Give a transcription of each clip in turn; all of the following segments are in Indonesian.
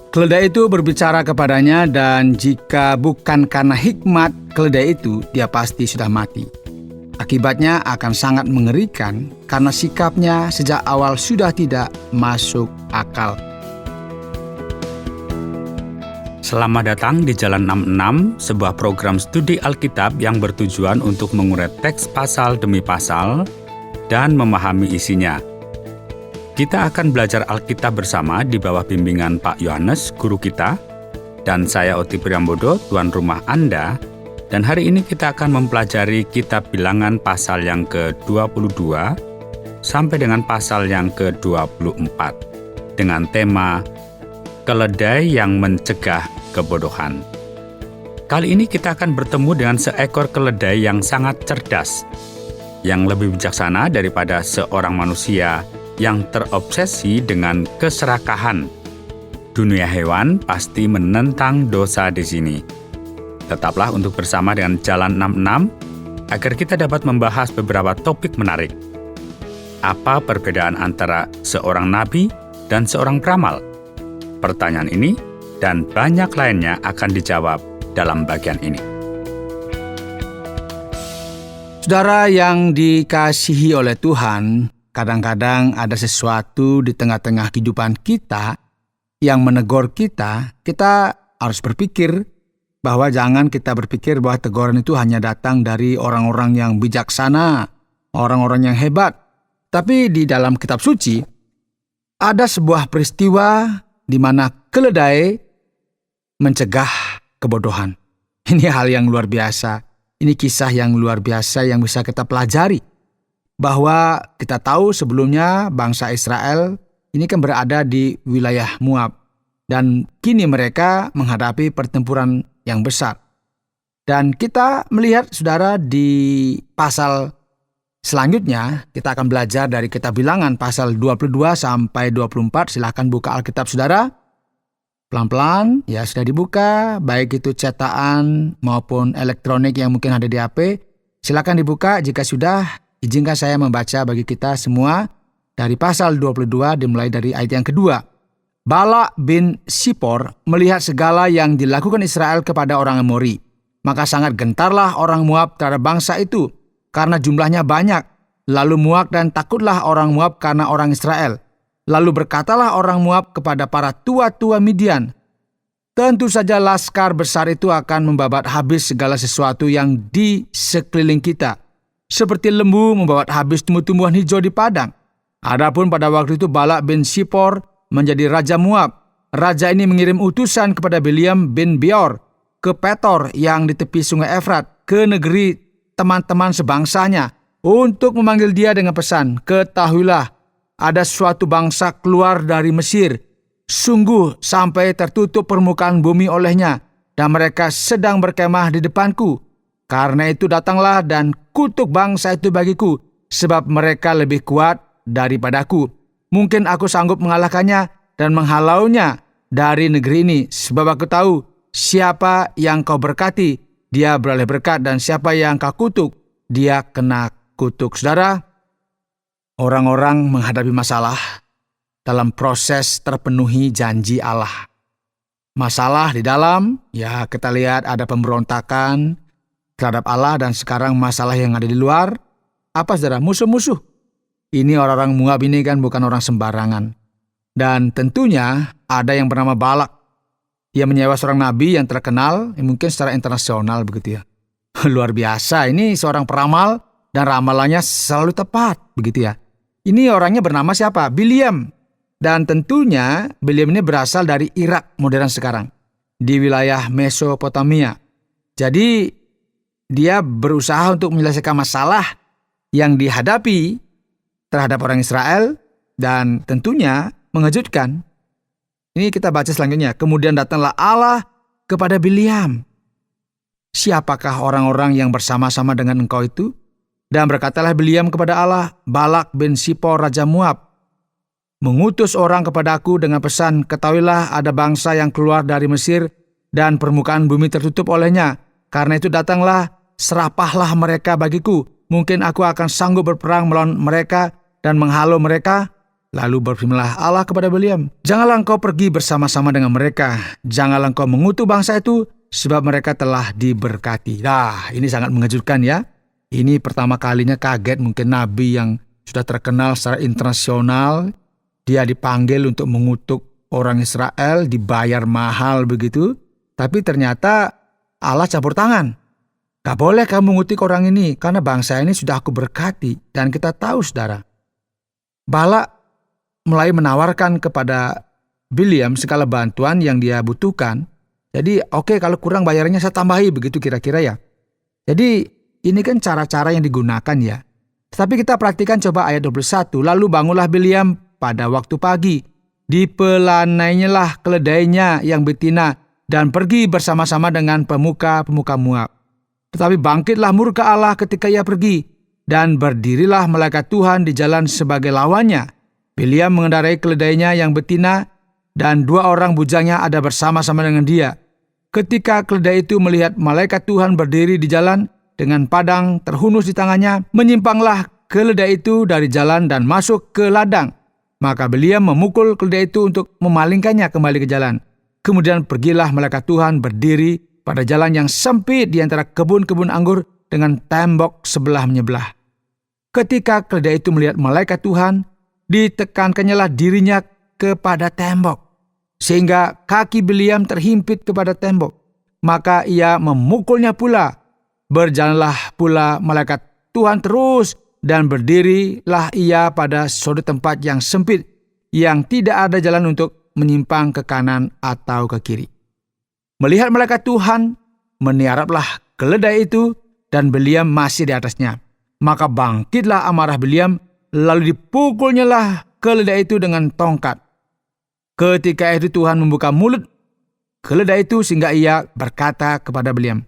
Keledai itu berbicara kepadanya, dan jika bukan karena hikmat keledai itu, dia pasti sudah mati. Akibatnya akan sangat mengerikan karena sikapnya sejak awal sudah tidak masuk akal. Selamat datang di Jalan 66, sebuah program studi Alkitab yang bertujuan untuk mengurai teks pasal demi pasal dan memahami isinya. Kita akan belajar Alkitab bersama di bawah bimbingan Pak Yohanes, guru kita, dan saya Oti Priambodo, tuan rumah Anda. Dan hari ini kita akan mempelajari kitab Bilangan pasal yang ke-22 sampai dengan pasal yang ke-24 dengan tema Keledai yang Mencegah Kebodohan. Kali ini kita akan bertemu dengan seekor keledai yang sangat cerdas, yang lebih bijaksana daripada seorang manusia yang terobsesi dengan keserakahan. Dunia hewan pasti menentang dosa di sini. Tetaplah untuk bersama dengan Jalan 66 agar kita dapat membahas beberapa topik menarik. Apa perbedaan antara seorang nabi dan seorang peramal? Pertanyaan ini dan banyak lainnya akan dijawab dalam bagian ini. Saudara yang dikasihi oleh Tuhan, kadang-kadang ada sesuatu di tengah-tengah kehidupan kita yang menegur kita. Kita harus berpikir bahwa jangan kita berpikir bahwa teguran itu hanya datang dari orang-orang yang bijaksana, orang-orang yang hebat. Tapi di dalam kitab suci, ada sebuah peristiwa di mana keledai mencegah kebodohan. Ini hal yang luar biasa. Ini kisah yang luar biasa yang bisa kita pelajari. Bahwa kita tahu sebelumnya bangsa Israel ini kan berada di wilayah Moab. Dan kini mereka menghadapi pertempuran yang besar. Dan kita melihat, saudara, di pasal selanjutnya, kita akan belajar dari kitab Bilangan pasal 22 sampai 24. Silakan buka Alkitab, saudara. Pelan-pelan, ya sudah dibuka, baik itu cetakan maupun elektronik yang mungkin ada di HP. Silakan dibuka, jika sudah, izinkan saya membaca bagi kita semua dari pasal 22 dimulai dari ayat yang kedua. Balak bin Sipor melihat segala yang dilakukan Israel kepada orang Amori. Maka sangat gentarlah orang Moab terhadap bangsa itu, karena jumlahnya banyak. Lalu muak dan takutlah orang Moab karena orang Israel. Lalu berkatalah orang Moab kepada para tua-tua Midian, tentu saja laskar besar itu akan membabat habis segala sesuatu yang di sekeliling kita, seperti lembu membabat habis tumbuh-tumbuhan hijau di padang. Adapun pada waktu itu Balak bin Sipor menjadi raja Moab. Raja ini mengirim utusan kepada Bileam bin Beor ke Petor yang di tepi sungai Efrat, ke negeri teman-teman sebangsanya, untuk memanggil dia dengan pesan, ketahuilah, ada suatu bangsa keluar dari Mesir, sungguh sampai tertutup permukaan bumi olehnya, dan mereka sedang berkemah di depanku. Karena itu datanglah dan kutuk bangsa itu bagiku, sebab mereka lebih kuat daripadaku. Mungkin aku sanggup mengalahkannya dan menghalaunya dari negeri ini, sebab aku tahu siapa yang kau berkati, dia beroleh berkat, dan siapa yang kau kutuk, dia kena kutuk. Saudara, orang-orang menghadapi masalah dalam proses terpenuhi janji Allah. Masalah di dalam, ya kita lihat ada pemberontakan terhadap Allah, dan sekarang masalah yang ada di luar. Apa, saudara? Musuh-musuh. Ini orang-orang Moab ini kan bukan orang sembarangan. Dan tentunya ada yang bernama Balak. Dia menyewa seorang nabi yang terkenal, mungkin secara internasional begitu ya. Luar biasa, ini seorang peramal dan ramalannya selalu tepat begitu ya. Ini orangnya bernama siapa? Bileam. Dan tentunya Bileam ini berasal dari Irak modern sekarang, di wilayah Mesopotamia. Jadi dia berusaha untuk menyelesaikan masalah yang dihadapi terhadap orang Israel, dan tentunya mengejutkan. Ini kita baca selanjutnya. Kemudian datanglah Allah kepada Bileam. Siapakah orang-orang yang bersama-sama dengan engkau itu? Dan berkatalah Bileam kepada Allah, Balak bin Sipor raja Moab mengutus orang kepadaku dengan pesan, ketahuilah ada bangsa yang keluar dari Mesir dan permukaan bumi tertutup olehnya. Karena itu datanglah, serapahlah mereka bagiku. Mungkin aku akan sanggup berperang melawan mereka dan menghalau mereka. Lalu berfirmanlah Allah kepada Bileam, "Janganlah engkau pergi bersama-sama dengan mereka. Janganlah engkau mengutuk bangsa itu, sebab mereka telah diberkati." Nah, ini sangat mengejutkan ya. Ini pertama kalinya kaget mungkin nabi yang sudah terkenal secara internasional. Dia dipanggil untuk mengutuk orang Israel, dibayar mahal begitu. Tapi ternyata Allah campur tangan. Gak boleh kamu mengutuk orang ini, karena bangsa ini sudah aku berkati. Dan kita tahu saudara, Balak mulai menawarkan kepada Bileam segala bantuan yang dia butuhkan. Jadi oke, kalau kurang bayarnya saya tambahi, begitu kira-kira ya. Jadi ini kan cara-cara yang digunakan ya. Tapi kita perhatikan coba ayat 21. Lalu bangunlah Bileam pada waktu pagi. Dipelanainya keledainya yang betina dan pergi bersama-sama dengan pemuka-pemuka Moab. Tetapi bangkitlah murka Allah ketika ia pergi, dan berdirilah malaikat Tuhan di jalan sebagai lawannya. Bileam mengendarai keledainya yang betina, dan 2 orang bujangnya ada bersama-sama dengan dia. Ketika keledai itu melihat malaikat Tuhan berdiri di jalan dengan padang terhunus di tangannya, menyimpanglah keledai itu dari jalan dan masuk ke ladang. Maka Bileam memukul keledai itu untuk memalingkannya kembali ke jalan. Kemudian pergilah malaikat Tuhan berdiri pada jalan yang sempit di antara kebun-kebun anggur dengan tembok sebelah menyebelah. Ketika keledai itu melihat malaikat Tuhan, ditekankannya dirinya kepada tembok, sehingga kaki Bileam terhimpit kepada tembok. Maka ia memukulnya pula. Berjalanlah pula malaikat Tuhan terus, dan berdirilah ia pada sudut tempat yang sempit, yang tidak ada jalan untuk menyimpang ke kanan atau ke kiri. Melihat malaikat Tuhan, meniaraplah keledai itu, dan Bileam masih di atasnya. Maka bangkitlah amarah Bileam, lalu dipukulnyalah keledai itu dengan tongkat. Ketika itu Tuhan membuka mulut keledai itu sehingga ia berkata kepada Bileam,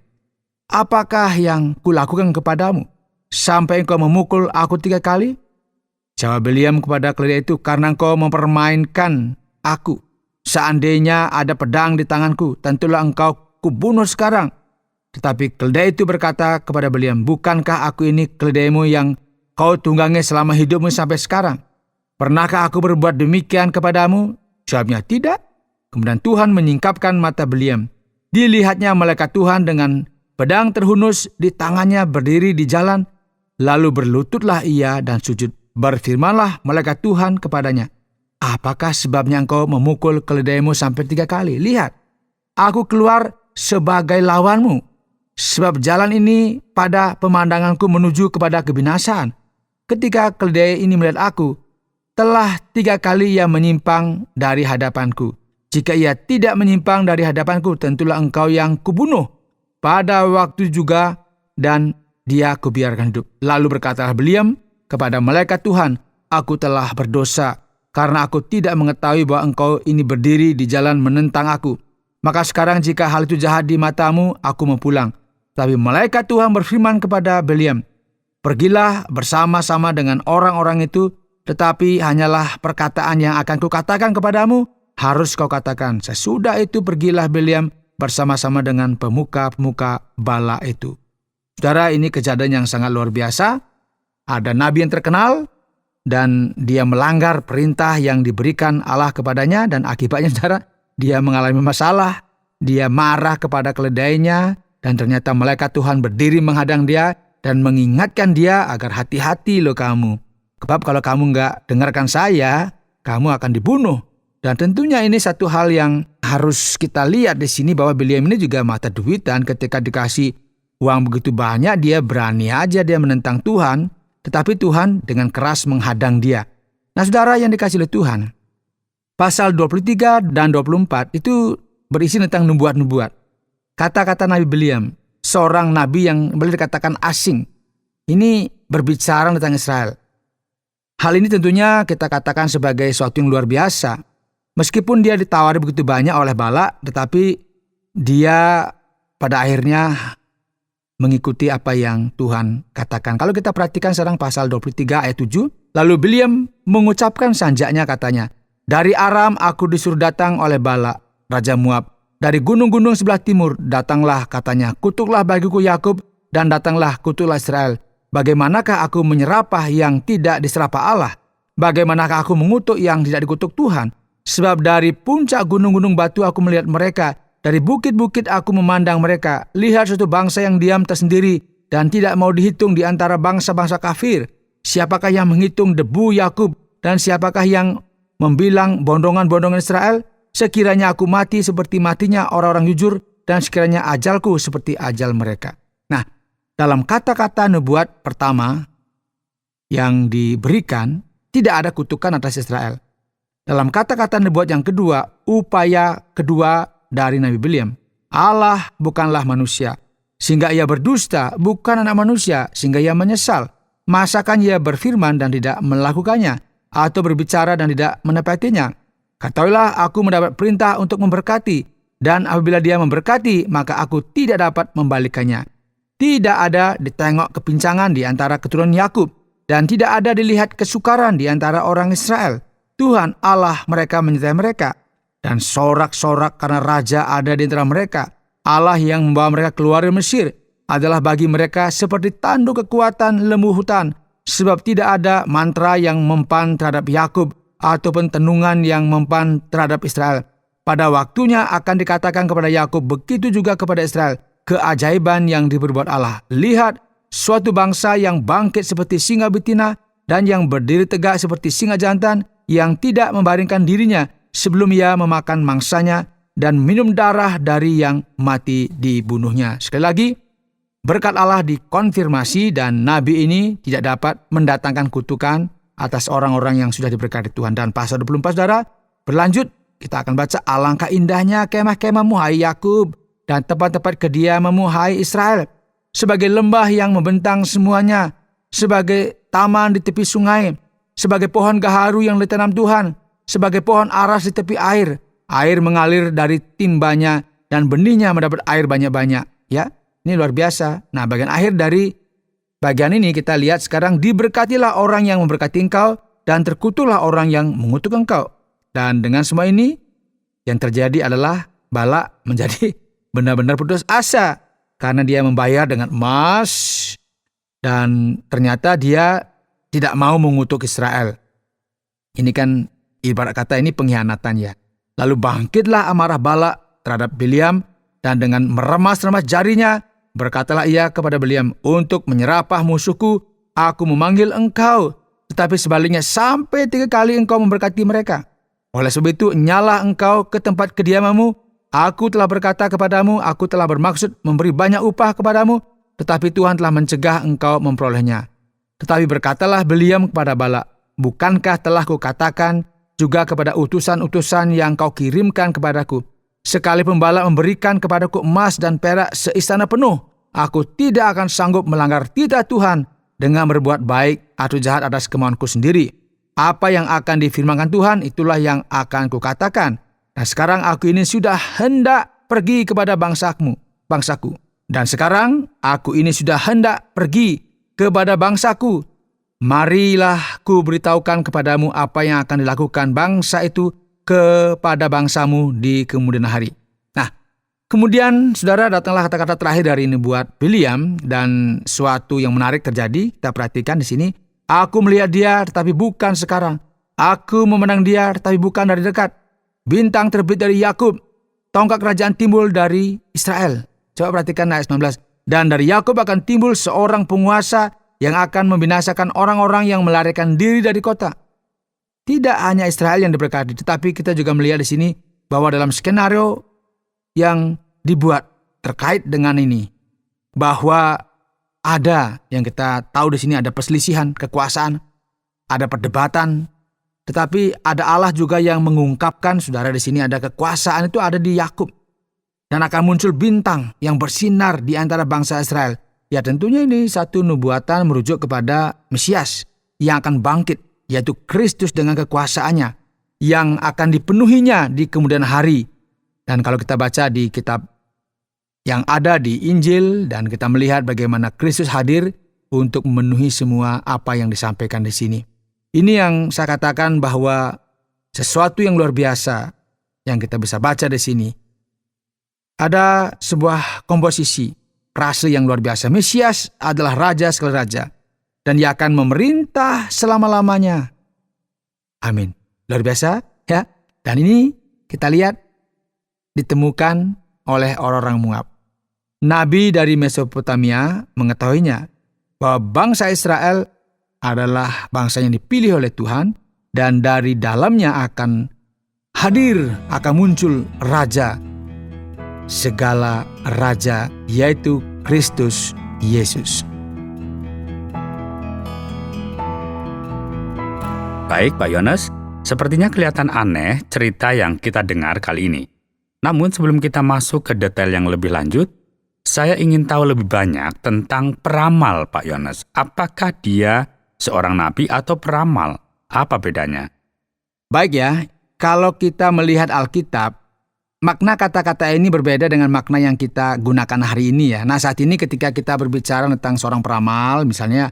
"Apakah yang kulakukan kepadamu sampai engkau memukul aku 3 kali?" Jawab Bileam kepada keledai itu, "Karena engkau mempermainkan aku. Seandainya ada pedang di tanganku, tentulah engkau kubunuh sekarang." Tetapi keledai itu berkata kepada Bileam, "Bukankah aku ini keledaimu yang kau tunggangi selama hidupmu sampai sekarang? Pernahkah aku berbuat demikian kepadamu?" Jawabnya, "Tidak." Kemudian Tuhan menyingkapkan mata Bileam. Dilihatnya malaikat Tuhan dengan pedang terhunus di tangannya berdiri di jalan. Lalu berlututlah ia dan sujud. Berfirmanlah malaikat Tuhan kepadanya, "Apakah sebabnya engkau memukul keledaimu sampai 3 kali? Lihat, aku keluar sebagai lawanmu, sebab jalan ini pada pemandanganku menuju kepada kebinasaan. Ketika keledai ini melihat aku, telah 3 kali ia menyimpang dari hadapanku. Jika ia tidak menyimpang dari hadapanku, tentulah engkau yang kubunuh pada waktu juga, dan dia kubiarkan hidup." Lalu berkatalah Bileam kepada malaikat Tuhan, "Aku telah berdosa, karena aku tidak mengetahui bahwa engkau ini berdiri di jalan menentang aku. Maka sekarang jika hal itu jahat di matamu, aku mau pulang." Tapi malaikat Tuhan berfirman kepada Bileam, "Pergilah bersama-sama dengan orang-orang itu, tetapi hanyalah perkataan yang akan kukatakan kepadamu, harus kau katakan." Sesudah itu pergilah Bileam bersama-sama dengan pemuka-pemuka Balak itu. Saudara, ini kejadian yang sangat luar biasa. Ada nabi yang terkenal, dan dia melanggar perintah yang diberikan Allah kepadanya, dan akibatnya saudara, dia mengalami masalah. Dia marah kepada keledainya, dan ternyata malaikat Tuhan berdiri menghadang dia dan mengingatkan dia agar hati-hati loh kamu. Sebab kalau kamu nggak dengarkan saya, kamu akan dibunuh. Dan tentunya ini satu hal yang harus kita lihat di sini, bahwa Bileam ini juga mata duitan. Ketika dikasih uang begitu banyak, dia berani aja dia menentang Tuhan. Tetapi Tuhan dengan keras menghadang dia. Nah saudara yang dikasih oleh Tuhan, pasal 23 dan 24 itu berisi tentang nubuat-nubuat. Kata-kata Nabi Bileam, seorang nabi yang boleh dikatakan asing, ini berbicara tentang Israel. Hal ini tentunya kita katakan sebagai sesuatu yang luar biasa. Meskipun dia ditawari begitu banyak oleh Balak, tetapi dia pada akhirnya mengikuti apa yang Tuhan katakan. Kalau kita perhatikan sekarang pasal 23 ayat 7. Lalu Bileam mengucapkan sanjaknya, katanya, "Dari Aram aku disuruh datang oleh Balak, Raja Moab. Dari gunung-gunung sebelah timur datanglah, katanya, kutuklah bagiku Yakub dan datanglah kutuklah Israel. Bagaimanakah aku menyerapah yang tidak diserapah Allah? Bagaimanakah aku mengutuk yang tidak dikutuk Tuhan? Sebab dari puncak gunung-gunung batu aku melihat mereka, dari bukit-bukit aku memandang mereka. Lihat suatu bangsa yang diam tersendiri dan tidak mau dihitung di antara bangsa-bangsa kafir. Siapakah yang menghitung debu Yakub dan siapakah yang membilang bondongan-bondongan Israel? Sekiranya aku mati seperti matinya orang-orang jujur dan sekiranya ajalku seperti ajal mereka. Nah, dalam kata-kata nubuat pertama yang diberikan, tidak ada kutukan atas Israel. Dalam kata-kata nubuat yang kedua, upaya kedua dari Nabi Bileam, Allah bukanlah manusia, sehingga ia berdusta, bukan anak manusia, sehingga ia menyesal. Masakan ia berfirman dan tidak melakukannya, atau berbicara dan tidak menepatinya? Ketahuilah aku mendapat perintah untuk memberkati, dan apabila dia memberkati, maka aku tidak dapat membalikannya. Tidak ada ditengok kepincangan di antara keturunan Yakub, dan tidak ada dilihat kesukaran di antara orang Israel. Tuhan Allah mereka menyertai mereka, dan sorak-sorak karena raja ada di antara mereka. Allah yang membawa mereka keluar dari Mesir adalah bagi mereka seperti tanduk kekuatan lembu hutan, sebab tidak ada mantra yang mempan terhadap Yakub ataupun tenungan yang mempan terhadap Israel. Pada waktunya akan dikatakan kepada Yakub, begitu juga kepada Israel, keajaiban yang diperbuat Allah. Lihat, suatu bangsa yang bangkit seperti singa betina dan yang berdiri tegak seperti singa jantan, yang tidak membaringkan dirinya sebelum ia memakan mangsanya dan minum darah dari yang mati dibunuhnya. Sekali lagi, berkat Allah dikonfirmasi dan nabi ini tidak dapat mendatangkan kutukan atas orang-orang yang sudah diberkati Tuhan. Dan pasal 24 saudara, berlanjut kita akan baca, alangkah indahnya kemah-kemahmu hai Yakub dan tempat-tempat kediamanmu hai Israel, sebagai lembah yang membentang semuanya, sebagai taman di tepi sungai, sebagai pohon gaharu yang ditanam Tuhan, sebagai pohon aras di tepi air. Air mengalir dari timbanya dan benihnya mendapat air banyak-banyak. Ya, ini luar biasa. Nah, bagian akhir dari bagian ini kita lihat sekarang, diberkatilah orang yang memberkati engkau dan terkutuklah orang yang mengutuk engkau. Dan dengan semua ini yang terjadi adalah Balak menjadi benar-benar putus asa karena dia membayar dengan emas dan ternyata dia tidak mau mengutuk Israel. Ini kan ibarat kata ini pengkhianatan ya. Lalu bangkitlah amarah Balak terhadap Bileam dan dengan meremas-remas jarinya berkatalah ia kepada Bileam, untuk menyerapah musuhku, aku memanggil engkau, tetapi sebaliknya sampai 3 kali engkau memberkati mereka. Oleh sebab itu, nyalah engkau ke tempat kediamanmu. Aku telah berkata kepadamu, aku telah bermaksud memberi banyak upah kepadamu, tetapi Tuhan telah mencegah engkau memperolehnya. Tetapi berkatalah Bileam kepada Balak, bukankah telah kukatakan juga kepada utusan-utusan yang kau kirimkan kepadaku, sekalipun Balak memberikan kepadaku emas dan perak seistana penuh, aku tidak akan sanggup melanggar titah Tuhan dengan berbuat baik atau jahat atas kemauanku sendiri. Apa yang akan difirmankan Tuhan, itulah yang akan kukatakan. Nah, sekarang aku ini sudah hendak pergi kepada bangsaku. Dan sekarang aku ini sudah hendak pergi kepada bangsaku. Marilah ku beritahukan kepadamu apa yang akan dilakukan bangsa itu kepada bangsamu di kemudian hari. Nah, kemudian saudara, datanglah kata-kata terakhir dari nubuat Bileam dan suatu yang menarik terjadi. Kita perhatikan di sini. Aku melihat dia tetapi bukan sekarang. Aku memandang dia tetapi bukan dari dekat. Bintang terbit dari Yakub, tongkat kerajaan timbul dari Israel. Coba perhatikan ayat 19. Dan dari Yakub akan timbul seorang penguasa yang akan membinasakan orang-orang yang melarikan diri dari kota. Tidak hanya Israel yang diberkati, tetapi kita juga melihat di sini bahwa dalam skenario yang dibuat terkait dengan ini, bahwa ada yang kita tahu di sini ada perselisihan kekuasaan, ada perdebatan, tetapi ada Allah juga yang mengungkapkan, saudara, di sini ada kekuasaan itu ada di Yakub dan akan muncul bintang yang bersinar di antara bangsa Israel. Ya, tentunya ini satu nubuatan merujuk kepada Mesias yang akan bangkit, yaitu Kristus dengan kekuasaannya yang akan dipenuhinya di kemudian hari. Dan kalau kita baca di kitab yang ada di Injil dan kita melihat bagaimana Kristus hadir untuk memenuhi semua apa yang disampaikan di sini. Ini yang saya katakan bahwa sesuatu yang luar biasa yang kita bisa baca di sini. Ada sebuah komposisi rasa yang luar biasa. Mesias adalah raja segala raja dan ia akan memerintah selama-lamanya. Amin. Luar biasa ya. Dan ini kita lihat ditemukan oleh orang-orang Moab. Nabi dari Mesopotamia mengetahuinya bahwa bangsa Israel adalah bangsa yang dipilih oleh Tuhan dan dari dalamnya akan muncul raja segala raja, yaitu Kristus Yesus. Baik, Pak Yones, sepertinya kelihatan aneh cerita yang kita dengar kali ini. Namun sebelum kita masuk ke detail yang lebih lanjut, saya ingin tahu lebih banyak tentang peramal, Pak Yones. Apakah dia seorang nabi atau peramal? Apa bedanya? Baik ya, kalau kita melihat Alkitab, makna kata-kata ini berbeda dengan makna yang kita gunakan hari ini ya. Nah, saat ini ketika kita berbicara tentang seorang peramal, misalnya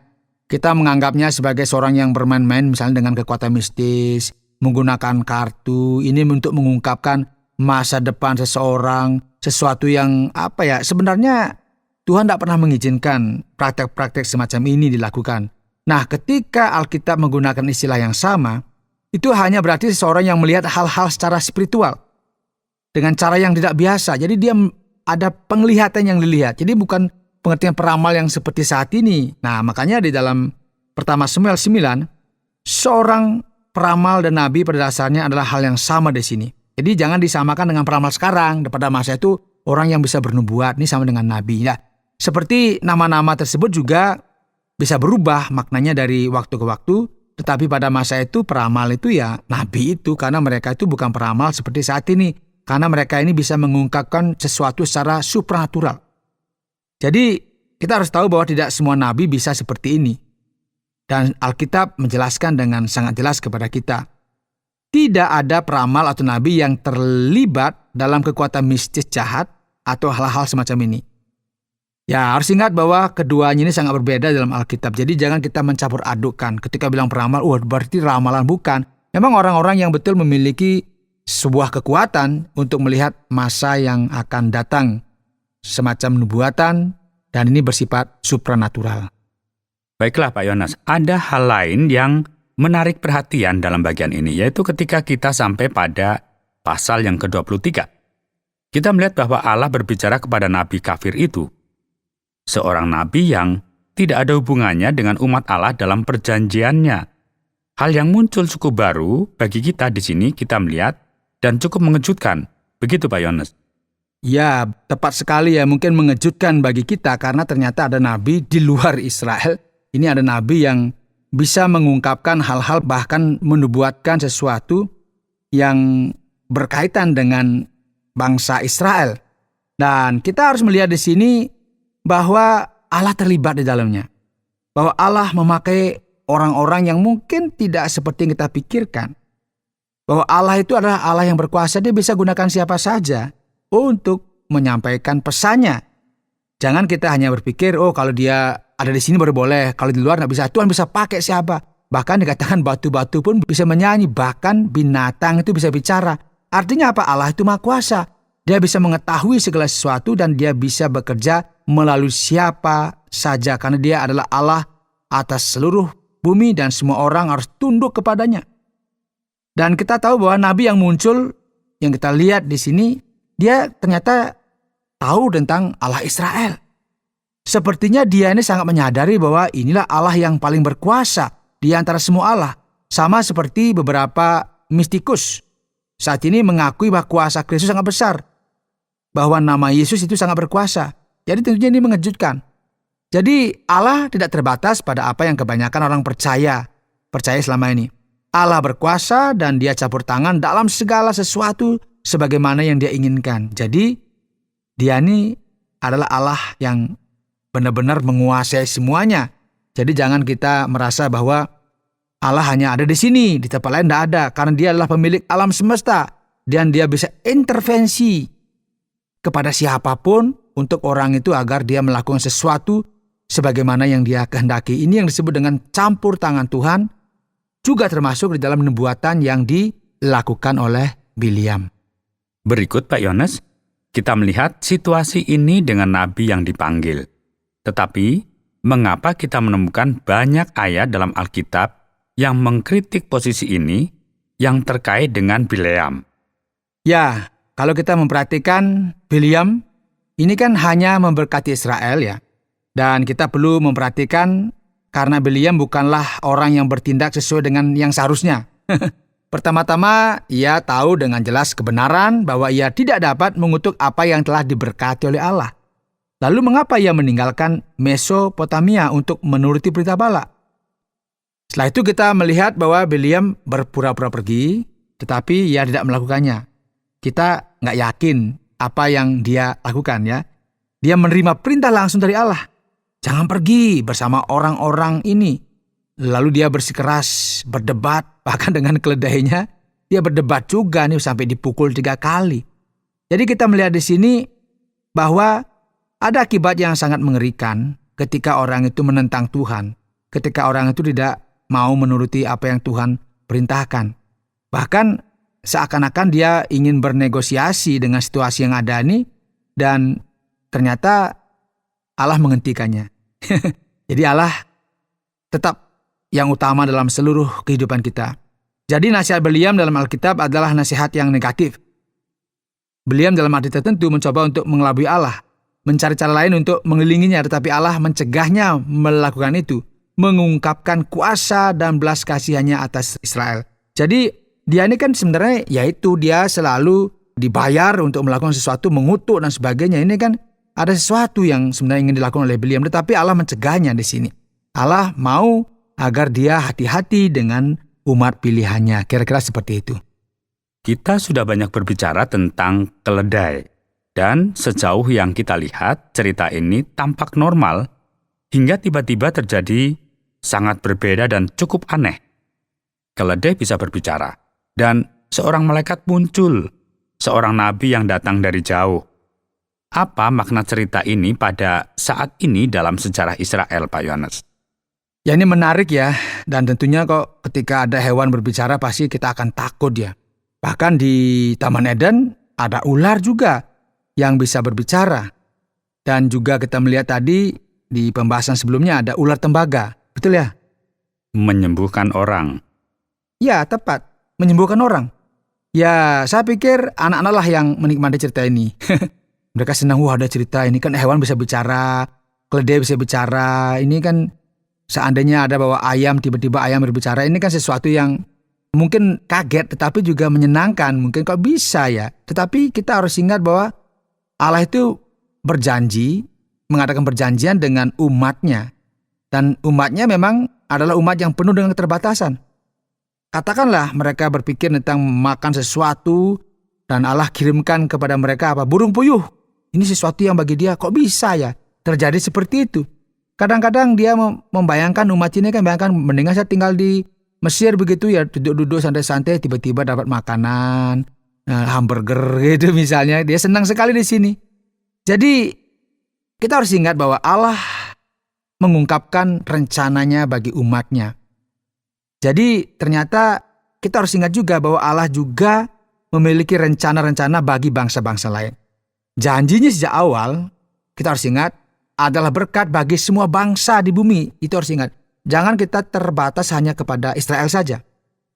kita menganggapnya sebagai seorang yang bermain-main misalnya dengan kekuatan mistis, menggunakan kartu, ini untuk mengungkapkan masa depan seseorang, sesuatu yang sebenarnya Tuhan tidak pernah mengizinkan praktek-praktek semacam ini dilakukan. Nah, ketika Alkitab menggunakan istilah yang sama, itu hanya berarti seseorang yang melihat hal-hal secara spiritual dengan cara yang tidak biasa. Jadi dia ada penglihatan yang dilihat. Jadi bukan pengertian peramal yang seperti saat ini. Nah, makanya di dalam pertama Samuel 9, seorang peramal dan nabi pada dasarnya adalah hal yang sama di sini. Jadi jangan disamakan dengan peramal sekarang. Pada masa itu orang yang bisa bernubuat ini sama dengan nabi. Ya, seperti nama-nama tersebut juga bisa berubah maknanya dari waktu ke waktu. Tetapi pada masa itu peramal itu ya nabi itu, karena mereka itu bukan peramal seperti saat ini. Karena mereka ini bisa mengungkapkan sesuatu secara supranatural. Jadi kita harus tahu bahwa tidak semua nabi bisa seperti ini. Dan Alkitab menjelaskan dengan sangat jelas kepada kita. Tidak ada peramal atau nabi yang terlibat dalam kekuatan mistis jahat atau hal-hal semacam ini. Ya, harus ingat bahwa keduanya ini sangat berbeda dalam Alkitab. Jadi jangan kita mencampur adukkan. Ketika bilang peramal, berarti ramalan, bukan. Memang orang-orang yang betul memiliki sebuah kekuatan untuk melihat masa yang akan datang. Semacam nubuatan, dan ini bersifat supranatural. Baiklah Pak Yones, ada hal lain yang menarik perhatian dalam bagian ini, yaitu ketika kita sampai pada pasal yang ke-23. Kita melihat bahwa Allah berbicara kepada nabi kafir itu, seorang nabi yang tidak ada hubungannya dengan umat Allah dalam perjanjiannya. Hal yang muncul cukup baru bagi kita di sini kita melihat dan cukup mengejutkan. Begitu Pak Yones? Ya, tepat sekali ya, mungkin mengejutkan bagi kita karena ternyata ada nabi di luar Israel. Ini ada nabi yang bisa mengungkapkan hal-hal, bahkan menubuatkan sesuatu yang berkaitan dengan bangsa Israel. Dan kita harus melihat di sini bahwa Allah terlibat di dalamnya. Bahwa Allah memakai orang-orang yang mungkin tidak seperti yang kita pikirkan. Bahwa Allah itu adalah Allah yang berkuasa, dia bisa gunakan siapa saja untuk menyampaikan pesannya. Jangan kita hanya berpikir, kalau dia ada di sini baru boleh, kalau di luar nggak bisa. Tuhan bisa pakai siapa? Bahkan dikatakan batu-batu pun bisa menyanyi, bahkan binatang itu bisa bicara. Artinya apa? Allah itu maha kuasa. Dia bisa mengetahui segala sesuatu dan dia bisa bekerja melalui siapa saja. Karena dia adalah Allah atas seluruh bumi dan semua orang harus tunduk kepadanya. Dan kita tahu bahwa nabi yang muncul, yang kita lihat di sini, dia ternyata tahu tentang Allah Israel. Sepertinya dia ini sangat menyadari bahwa inilah Allah yang paling berkuasa di antara semua Allah. Sama seperti beberapa mistikus saat ini mengakui bahwa kuasa Kristus sangat besar. Bahwa nama Yesus itu sangat berkuasa. Jadi tentunya ini mengejutkan. Jadi Allah tidak terbatas pada apa yang kebanyakan orang percaya selama ini. Allah berkuasa dan dia campur tangan dalam segala sesuatu sebagaimana yang dia inginkan. Jadi dia ini adalah Allah yang benar-benar menguasai semuanya. Jadi jangan kita merasa bahwa Allah hanya ada di sini, di tempat lain tidak ada. Karena dia adalah pemilik alam semesta. Dan dia bisa intervensi kepada siapapun untuk orang itu agar dia melakukan sesuatu sebagaimana yang dia kehendaki. Ini yang disebut dengan campur tangan Tuhan. Juga termasuk di dalam nubuatan yang dilakukan oleh Bileam. Berikut Pak Yones, kita melihat situasi ini dengan nabi yang dipanggil. Tetapi, mengapa kita menemukan banyak ayat dalam Alkitab yang mengkritik posisi ini yang terkait dengan Bileam. Ya, kalau kita memperhatikan Bileam, ini kan hanya memberkati Israel ya. Dan kita perlu memperhatikan karena Bileam bukanlah orang yang bertindak sesuai dengan yang seharusnya. Pertama-tama, ia tahu dengan jelas kebenaran bahwa ia tidak dapat mengutuk apa yang telah diberkati oleh Allah. Lalu mengapa ia meninggalkan Mesopotamia untuk menuruti perintah Balak? Setelah itu kita melihat bahwa Bileam berpura-pura pergi, tetapi ia tidak melakukannya. Kita nggak yakin apa yang dia lakukan ya. Dia menerima perintah langsung dari Allah. Jangan pergi bersama orang-orang ini. Lalu dia bersikeras, berdebat, bahkan dengan keledainya. Dia berdebat juga nih sampai dipukul 3 kali. Jadi kita melihat di sini bahwa ada akibat yang sangat mengerikan ketika orang itu menentang Tuhan. Ketika orang itu tidak mau menuruti apa yang Tuhan perintahkan. Bahkan seakan-akan dia ingin bernegosiasi dengan situasi yang ada ini. Dan ternyata Allah menghentikannya. Jadi Allah tetap yang utama dalam seluruh kehidupan kita. Jadi nasihat Bileam dalam Alkitab adalah nasihat yang negatif. Bileam dalam arti tertentu mencoba untuk mengelabui Allah, mencari cara lain untuk mengelilinginya, tetapi Allah mencegahnya melakukan itu, mengungkapkan kuasa dan belas kasihannya atas Israel. Jadi dia ini kan sebenarnya yaitu dia selalu dibayar untuk melakukan sesuatu, mengutuk dan sebagainya. Ini kan ada sesuatu yang sebenarnya ingin dilakukan oleh Bileam, tetapi Allah mencegahnya di sini. Allah mau agar dia hati-hati dengan umat pilihannya. Kira-kira seperti itu. Kita sudah banyak berbicara tentang keledai. Dan sejauh yang kita lihat, cerita ini tampak normal hingga tiba-tiba terjadi sangat berbeda dan cukup aneh. Keledai bisa berbicara, dan seorang malaikat muncul, seorang nabi yang datang dari jauh. Apa makna cerita ini pada saat ini dalam sejarah Israel, Pak Yohanes? Ya ini menarik ya, dan tentunya kok ketika ada hewan berbicara pasti kita akan takut ya. Bahkan di Taman Eden ada ular juga yang bisa berbicara. Dan juga kita melihat tadi di pembahasan sebelumnya ada ular tembaga, betul ya? Menyembuhkan orang. Ya tepat, menyembuhkan orang. Ya saya pikir anak-anak lah yang menikmati cerita ini. Mereka senang, wah ada cerita ini kan hewan bisa bicara, keledai bisa bicara, ini kan seandainya ada bahwa ayam, tiba-tiba ayam berbicara, ini kan sesuatu yang mungkin kaget tetapi juga menyenangkan. Mungkin kok bisa ya. Tetapi kita harus ingat bahwa Allah itu berjanji, mengadakan perjanjian dengan umatnya. Dan umatnya memang adalah umat yang penuh dengan keterbatasan. Katakanlah mereka berpikir tentang makan sesuatu dan Allah kirimkan kepada mereka burung puyuh. Ini sesuatu yang bagi dia kok bisa ya terjadi seperti itu. Kadang-kadang dia membayangkan umat ini kan bayangkan mendingan saya tinggal di Mesir begitu ya, duduk-duduk santai-santai tiba-tiba dapat makanan, hamburger gitu misalnya. Dia senang sekali di sini. Jadi kita harus ingat bahwa Allah mengungkapkan rencananya bagi umatnya. Jadi ternyata kita harus ingat juga bahwa Allah juga memiliki rencana-rencana bagi bangsa-bangsa lain. Janjinya sejak awal, kita harus ingat, adalah berkat bagi semua bangsa di bumi. Itu harus ingat. Jangan kita terbatas hanya kepada Israel saja.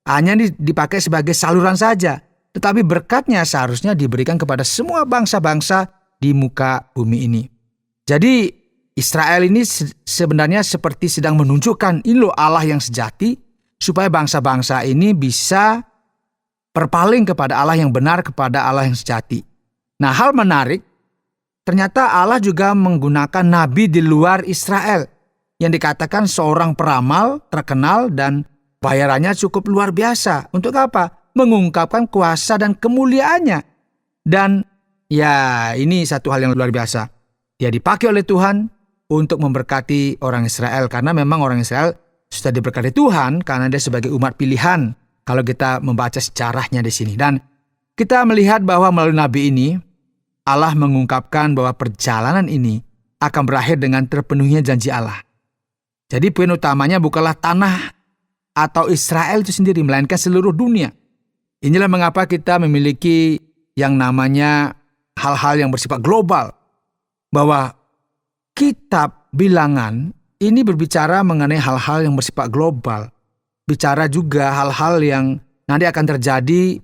Hanya dipakai sebagai saluran saja. Tetapi berkatnya seharusnya diberikan kepada semua bangsa-bangsa di muka bumi ini. Jadi Israel ini sebenarnya seperti sedang menunjukkan ini loh Allah yang sejati, supaya bangsa-bangsa ini bisa berpaling kepada Allah yang benar, kepada Allah yang sejati. Nah, hal menarik, ternyata Allah juga menggunakan nabi di luar Israel yang dikatakan seorang peramal terkenal dan bayarannya cukup luar biasa. Untuk apa? Mengungkapkan kuasa dan kemuliaannya. Dan ya ini satu hal yang luar biasa. Dia dipakai oleh Tuhan untuk memberkati orang Israel. Karena memang orang Israel sudah diberkati Tuhan karena dia sebagai umat pilihan. Kalau kita membaca sejarahnya di sini. Dan kita melihat bahwa melalui nabi ini, Allah mengungkapkan bahwa perjalanan ini akan berakhir dengan terpenuhnya janji Allah. Jadi poin utamanya bukanlah tanah atau Israel itu sendiri, melainkan seluruh dunia. Inilah mengapa kita memiliki yang namanya hal-hal yang bersifat global. Bahwa kitab bilangan ini berbicara mengenai hal-hal yang bersifat global. Bicara juga hal-hal yang nanti akan terjadi,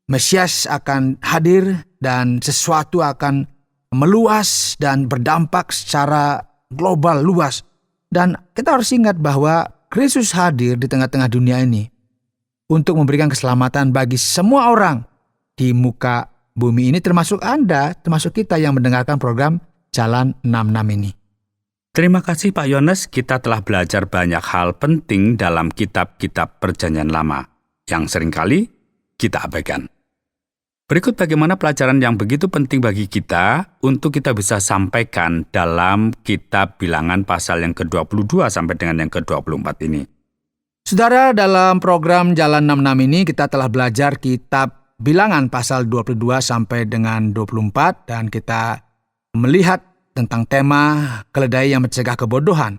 Mesias akan hadir dan sesuatu akan meluas dan berdampak secara global luas. Dan kita harus ingat bahwa Kristus hadir di tengah-tengah dunia ini untuk memberikan keselamatan bagi semua orang di muka bumi ini, termasuk Anda, termasuk kita yang mendengarkan program Jalan 66 ini. Terima kasih Pak Yones, kita telah belajar banyak hal penting dalam kitab-kitab Perjanjian Lama yang seringkali kita abaikan. Berikut bagaimana pelajaran yang begitu penting bagi kita untuk kita bisa sampaikan dalam kitab Bilangan pasal yang ke-22 sampai dengan yang ke-24 ini. Saudara, dalam program Jalan 66 ini kita telah belajar kitab Bilangan pasal 22 sampai dengan 24 dan kita melihat tentang tema keledai yang mencegah kebodohan.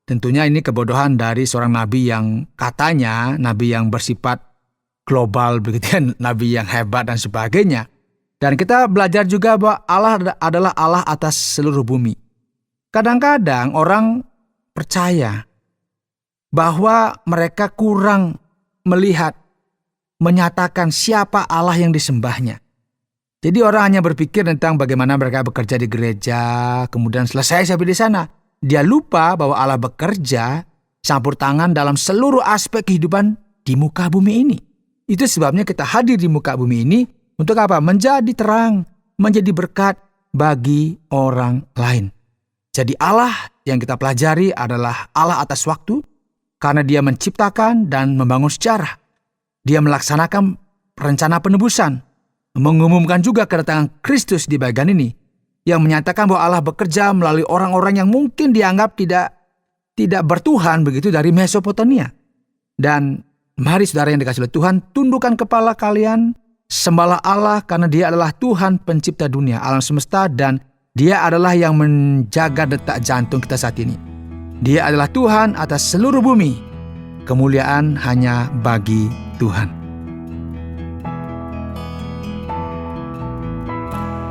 Tentunya ini kebodohan dari seorang nabi yang katanya nabi yang bersifat global, begitu kan, nabi yang hebat dan sebagainya. Dan kita belajar juga bahwa Allah adalah Allah atas seluruh bumi. Kadang-kadang orang percaya bahwa mereka kurang melihat, menyatakan siapa Allah yang disembahnya. Jadi orang hanya berpikir tentang bagaimana mereka bekerja di gereja, kemudian selesai sampai di sana. Dia lupa bahwa Allah bekerja campur tangan dalam seluruh aspek kehidupan di muka bumi ini. Itu sebabnya kita hadir di muka bumi ini untuk apa? Menjadi terang, menjadi berkat bagi orang lain. Jadi Allah yang kita pelajari adalah Allah atas waktu, karena Dia menciptakan dan membangun sejarah. Dia melaksanakan rencana penebusan, mengumumkan juga kedatangan Kristus di bagian ini, yang menyatakan bahwa Allah bekerja melalui orang-orang yang mungkin dianggap tidak bertuhan begitu dari Mesopotamia. Dan mari saudara yang dikasihi oleh Tuhan, tundukkan kepala kalian, sembahlah Allah karena Dia adalah Tuhan pencipta dunia, alam semesta, dan Dia adalah yang menjaga detak jantung kita saat ini. Dia adalah Tuhan atas seluruh bumi. Kemuliaan hanya bagi Tuhan.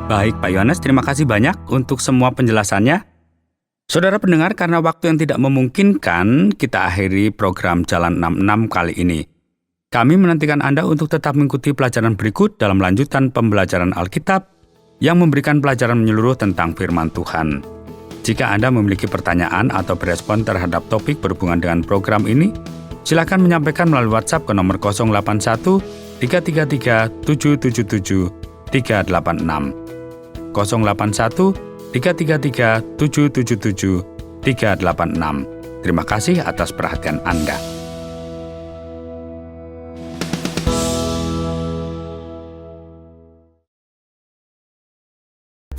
Baik Pak Yones, terima kasih banyak untuk semua penjelasannya. Saudara pendengar, karena waktu yang tidak memungkinkan, kita akhiri program Jalan 66 kali ini. Kami menantikan Anda untuk tetap mengikuti pelajaran berikut dalam lanjutan pembelajaran Alkitab yang memberikan pelajaran menyeluruh tentang firman Tuhan. Jika Anda memiliki pertanyaan atau berespon terhadap topik berhubungan dengan program ini, silakan menyampaikan melalui WhatsApp ke nomor 081 333 777 386. 081 333 777 386. Terima kasih atas perhatian Anda.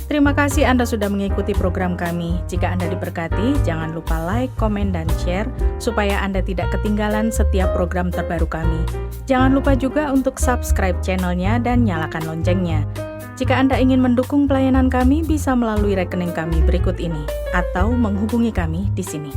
Terima kasih Anda sudah mengikuti program kami. Jika Anda diberkati, jangan lupa like, komen, dan share supaya Anda tidak ketinggalan setiap program terbaru kami. Jangan lupa juga untuk subscribe channelnya dan nyalakan loncengnya. Jika Anda ingin mendukung pelayanan kami, bisa melalui rekening kami berikut ini atau menghubungi kami di sini.